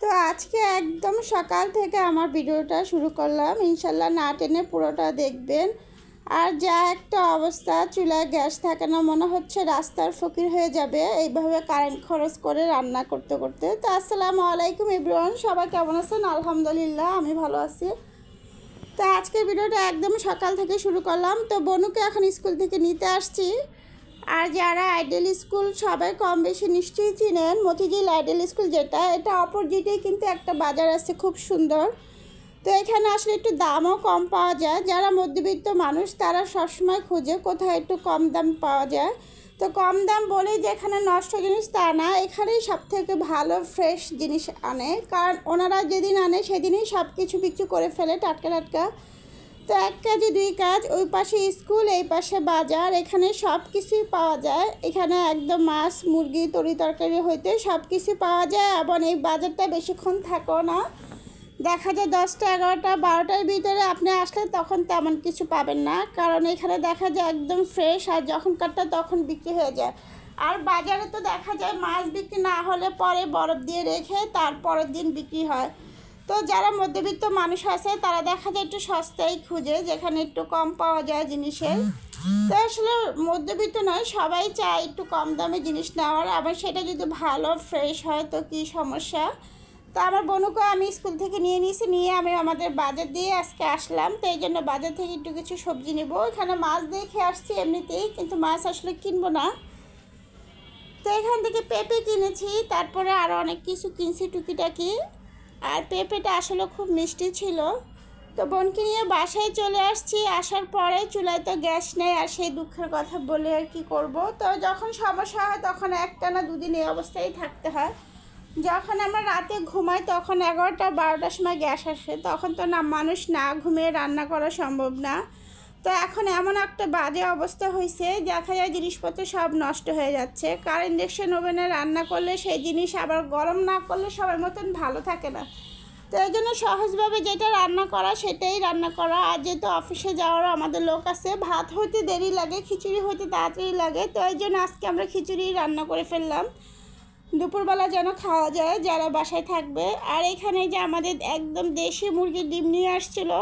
তো আজকে একদম সকাল থেকে আমার ভিডিওটা শুরু করলাম। ইনশাল্লাহ না টেনে পুরোটা দেখবেন। আর যা একটা অবস্থা, চুলায় গ্যাস থাকে না, মনে হচ্ছে রাস্তার ফকির হয়ে যাবে এইভাবে কারেন্ট খরচ করে রান্না করতে করতে। তো আসসালামু আলাইকুম এভরিওয়ান, সবাই কেমন আছেন? আলহামদুলিল্লাহ আমি ভালো আছি। তো আজকের ভিডিওটা একদম সকাল থেকে শুরু করলাম। তো বনুকে এখন স্কুল থেকে নিতে আসছি। আর যারা আইডিয়াল স্কুল সবাই কম বেশি নিশ্চয়ই চিনেন, মতিঝিল আইডিয়াল স্কুল যেটা, এটা অপোজিটেই কিন্তু একটা বাজার আছে খুব সুন্দর। তো এখানে আসলে একটু দামও কম পাওয়া যায়। যারা মধ্যবিত্ত মানুষ তারা সবসময় খুঁজে কোথায় একটু কম দাম পাওয়া যায়। তো কম দাম বলেই যে এখানে নষ্ট জিনিস তা না, এখানেই সব থেকে ভালো ফ্রেশ জিনিস আনে। কারণ ওনারা যেদিন আনে সেদিনই সব কিছু বিক্রি করে ফেলে টাটকা টাটকা। তো এক কাজে দুই কাজ, ওই পাশে স্কুল এই পাশে বাজার, এখানে সব কিছুই পাওয়া যায়। এখানে একদম মাছ মুরগি তরি তরকারি হইতে সব কিছু পাওয়া যায়। এবং এই বাজারটা বেশিক্ষণ থাকেও না, দেখা যায় 10টা 11টা 12টার ভিতরে আপনি আসলে তখন তেমন কিছু পাবেন না। কারণ এখানে দেখা যায় একদম ফ্রেশ, আর যখন কাটটা তখন বিক্রি হয়ে যায়। আর বাজারে তো দেখা যায় মাছ বিক্রি না হলে পরে বরফ দিয়ে রেখে তারপরের দিন বিক্রি হয়। তো যারা মধ্যবিত্ত মানুষ আছে তারা দেখা যায় একটু সস্তায় খুঁজে, যেখানে একটু কম পাওয়া যায় জিনিসের। তো আসলে মধ্যবিত্ত নয়, সবাই চায় একটু কম দামে জিনিস নেওয়ার, আবার সেটা যদি ভালো ফ্রেশ হয় তো কী সমস্যা। তো আমার বোনকে আমি স্কুল থেকে নিয়ে আমি আমাদের বাজার দিয়ে আজকে আসলাম। তো এই জন্য বাজার থেকে একটু কিছু সবজি নেবো। এখানে মাছ দেখে আসছি এমনিতেই, কিন্তু মাছ আসলে কিনবো না। তো এখান থেকে পেঁপে কিনেছি, তারপরে আরও অনেক কিছু কিনছি টুকিটাকি। আর পেঁপেটা আসলে খুব মিষ্টি ছিল। তো বোনকে নিয়ে বাসায় চলে আসছি। আসার পরে চুলায় তো গ্যাস নেই, আর সেই দুঃখের কথা বলে আর কি করব। তো যখন সমস্যা হয় তখন একটানা দুদিন এই অবস্থায় থাকতে হয়। যখন আমরা রাতে ঘুমাই তখন 11টা 12টার সময় গ্যাস আসে, তখন তো না মানুষ না ঘুমিয়ে রান্না করা সম্ভব না। তো এখন এমন একটা বাজে অবস্থা হয়েছে, দেখা যায় জিনিসপত্র সব নষ্ট হয়ে যাচ্ছে। কার ইন্ডাকশন ওভেনে রান্না করলে সেই জিনিস আবার গরম না করলে সবার মতন ভালো থাকে না। তো এই জন্য সহজভাবে যেটা রান্না করা সেটাই রান্না করা। আর যেহেতু অফিসে যাওয়ারও আমাদের লোক আছে, ভাত হইতে দেরি লাগে, খিচুড়ি হইতে তাড়াতাড়ি লাগে। তো এই জন্য আজকে আমরা খিচুড়ি রান্না করে ফেললাম, দুপুরবেলা যেন খাওয়া যায় যারা বাসায় থাকবে। আর এখানে যে আমাদের একদম দেশি মুরগির ডিম নিয়ে আসছিলো,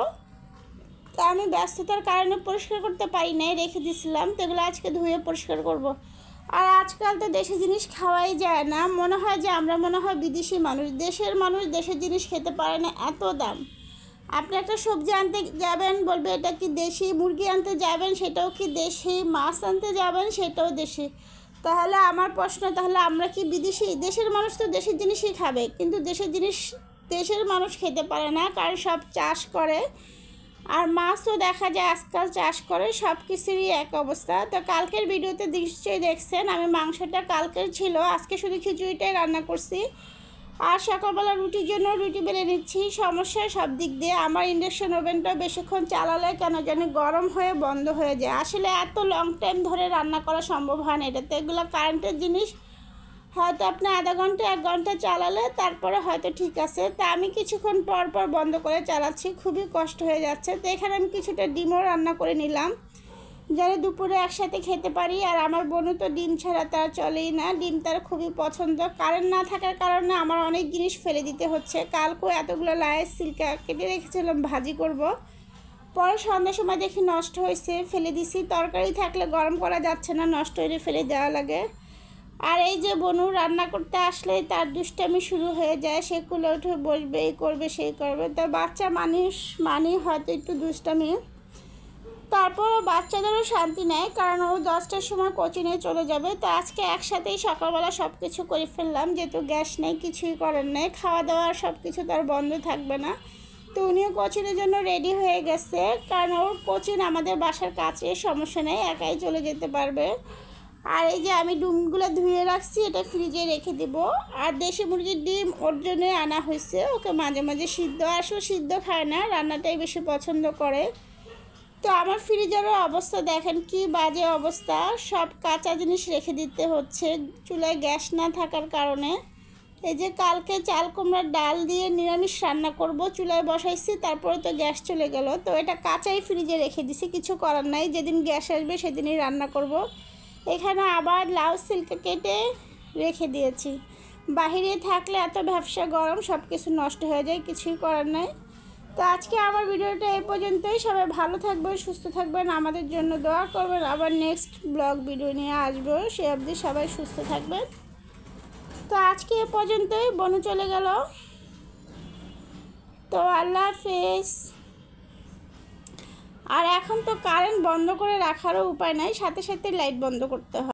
তা আমি ব্যস্ততার কারণে পরিষ্কার করতে পারি নাই, রেখে দিয়েছিলাম। তো এগুলো আজকে ধুয়ে পরিষ্কার করব। আর আজকাল তো দেশি জিনিস খাওয়াই যায় না, মনে হয় যে আমরা মনে হয় বিদেশি মানুষ। দেশের মানুষ দেশের জিনিস খেতে পারে না, এত দাম। আপনি একটা সবজি আনতে যাবেন বলবে এটা কি দেশি, মুরগি আনতে যাবেন সেটাও কি দেশি, মাছ আনতে যাবেন সেটাও দেশি। তাহলে আমার প্রশ্ন, তাহলে আমরা কি বিদেশি? দেশের মানুষ তো দেশের জিনিসই খাবে, কিন্তু দেশের জিনিস দেশের মানুষ খেতে পারে না, কারণ সব চাষ করে। আর মাছও দেখা যায় আজকাল চাষ করে, সব কিছুরই এক অবস্থা। তো কালকের ভিডিওতে নিশ্চয়ই দেখছেন আমি মাংসটা কালকের ছিল, আজকে শুধু খিচুড়িটাই রান্না করছি। আর সকালবেলা রুটির জন্য রুটি বেলে নিচ্ছি। সমস্যা সব দিক দিয়ে। আমার ইন্ডাকশন ওভেনটা বেশিক্ষণ চালালে কেন জানি গরম হয়ে বন্ধ হয়ে যায়। আসলে এত লং টাইম ধরে রান্না করা সম্ভব হয় না এটাতে। এগুলো কারেন্টের জিনিস, হয়তো আপনি আধা ঘন্টা 1 ঘন্টা চালালে তারপরে হয়তো ঠিক আছে। তা আমি কিছুক্ষণ পর পর বন্ধ করে চালাচ্ছি, খুবই কষ্ট হয়ে যাচ্ছে। তো এখানে আমি কিছুটা ডিমও রান্না করে নিলাম, যেন দুপুরে একসাথে খেতে পারি। আর আমার বোনও তো ডিম ছাড়া তার চলেই না, ডিম তার খুবই পছন্দ। কারেন্ট না থাকার কারণে আমার অনেক জিনিস ফেলে দিতে হচ্ছে। কালকেও এতগুলো লায়ের সিল্কা কেটে রেখেছিলাম ভাজি করব, পরে সন্ধ্যার সময় দেখি নষ্ট হয়েছে, ফেলে দিছি। তরকারি থাকলে গরম করা যাচ্ছে না, নষ্ট হলে ফেলে দেওয়া লাগে। আর এই যে বনু রান্না করতে আসলেই তার দুষ্টামি শুরু হয়ে যায়, সে কুলে উঠে বসবে, এই করবে সেই করবে। তো বাচ্চা মানুষ মানে হয়তো একটু দুষ্টামি, তারপরও বাচ্চাদেরও শান্তি নেয়, কারণ ও 10টার সময় কোচিংয়ে চলে যাবে। তো আজকে একসাথেই সকালবেলা সব কিছু করে ফেললাম, যেহেতু গ্যাস নেই, কিছুই করার নেই। খাওয়া দাওয়ার সব কিছু তার বন্ধ থাকবে না। তো উনিও কোচিংয়ের জন্য রেডি হয়ে গেছে, কারণ ওর কোচিং আমাদের বাসার কাছে, সমস্যা নেই, একাই চলে যেতে পারবে। আর এই যে আমি ডিমগুলো ধুয়ে রাখছি, এটা ফ্রিজে রেখে দেব। আর দেশি মুরগির ডিম ওর জন্য আনা হয়েছে, ওকে মাঝে মাঝে সিদ্ধ, আসলে সিদ্ধ খায় না, রান্নাটাই বেশি পছন্দ করে। তো আমার ফ্রিজেরও অবস্থা দেখেন কি বাজে অবস্থা, সব কাঁচা জিনিস রেখে দিতে হচ্ছে চুলায় গ্যাস না থাকার কারণে। এই যে কালকে চাল কুমড়ার ডাল দিয়ে নিরামিষ রান্না করব, চুলায় বসাইছি, তারপরে তো গ্যাস চলে গেল। তো এটা কাঁচাই ফ্রিজে রেখে দিছি, কিছু করার নাই, যেদিন গ্যাস আসবে সেদিনই রান্না করব। এখানে আবার লাউ সিল্ক কেটে রেখে দিয়েছি। বাহিরে থাকলে এত ব্যবসা গরম, সব কিছু নষ্ট হয়ে যায়, কিছুই করার নাই। তো আজকে আমার ভিডিওটা এই পর্যন্তই। সবাই ভালো থাকবেন, সুস্থ থাকবেন, আমাদের জন্য দোয়া করবেন। আবার নেক্সট ব্লগ ভিডিও নিয়ে আসবো, সে অবধি সবাই সুস্থ থাকবেন। তো আজকে এ পর্যন্তই, বনু চলে গেল। তো আল্লাহ হাফেজ। আর এখন তো কারেন্ট বন্ধ করে রাখারও উপায় নাই, সাথে সাথে লাইট বন্ধ করতে হয়।